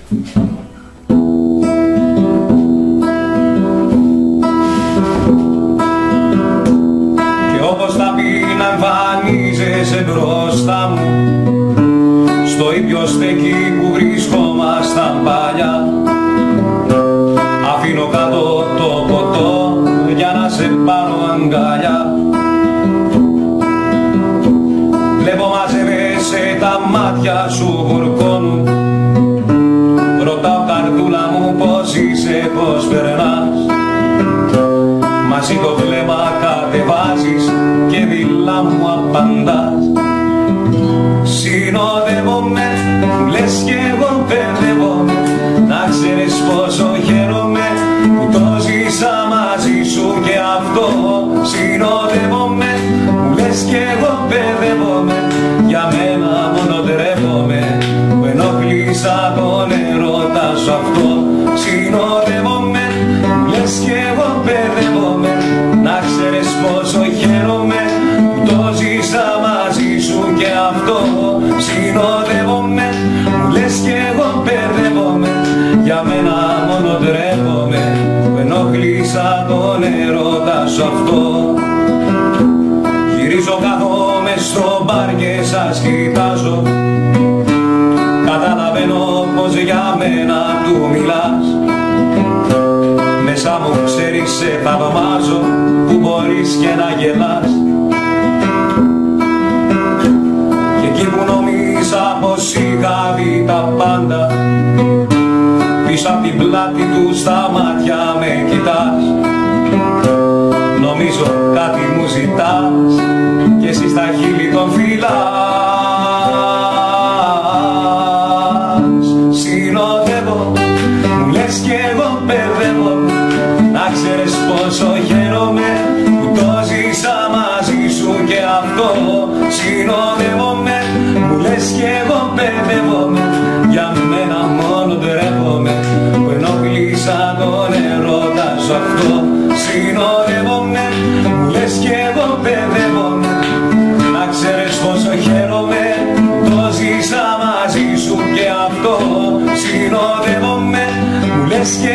Και όπως θα πει να εμφανίζεσαι μπροστά μου, στο ίδιο στέκι που βρισκόμασταν παλιά, αφήνω κάτω το ποτό για να σε πάρω αγκαλιά. Βλέπω μαζεύεσαι, τα μάτια σου βουρκώνουν. Ρωτάω καρδούλα μου πως είσαι, πως περνάς. Μαζί το βλέμμα κατεβάζεις και δειλά μου απαντάς. Συνοδεύομαι, λες κι εγώ μπερδεύομαι. Να ξέρεις πόσο χαίρομαι που το ζήσα μαζί σου και αυτό. Συνοδεύομαι, λες κι εγώ μπερδεύομαι. Για μένα μόνο τρέπομαι που ενοχλήσα τον ερώτα σου αυτό. Συνοδεύομαι, λες κι εγώ μπερδεύομαι. Να ξέρεις πόσο χαίρομαι που το ζήσα μαζί σου και αυτό. Συνοδεύομαι, λες κι εγώ μπερδεύομαι. Για μένα μόνο τρέπομαι που ενοχλήσα τον ερώτα σου αυτό. Γυρίζω, κάθομαι στο μπαρ και σας κοιτάζω. Καταλαβαίνω πως για μένα του μιλάς. Μέσα μου ξέρεις σε θαυμάζω που μπορείς και να γελάς. Και εκεί που νομίζα πως είχα δει τα πάντα, πίσω απ' την πλάτη του στα μάτια με κοιτάς. Νομίζω κάτι μου ζητάς και εσύ στα χείλη τον φυλάς. Συνοδεύω, μου λες κι εγώ μπερδεύω. Να ξέρεις πόσο χαίρομαι που το ζήσα μαζί σου και αυτό. Συνοδεύομαι, μου λες κι εγώ μπερδεύομαι. Για μένα μόνο τρέπομαι που ενοχλήσα τον ερώτα σου αυτό. Συνοδεύομαι, μου λες κι εγώ μπερδεύομαι. Να ξέρεις πόσο χαίρομαι το ζήσα μαζί σου και αυτό. Συνοδεύομαι, μου λες κι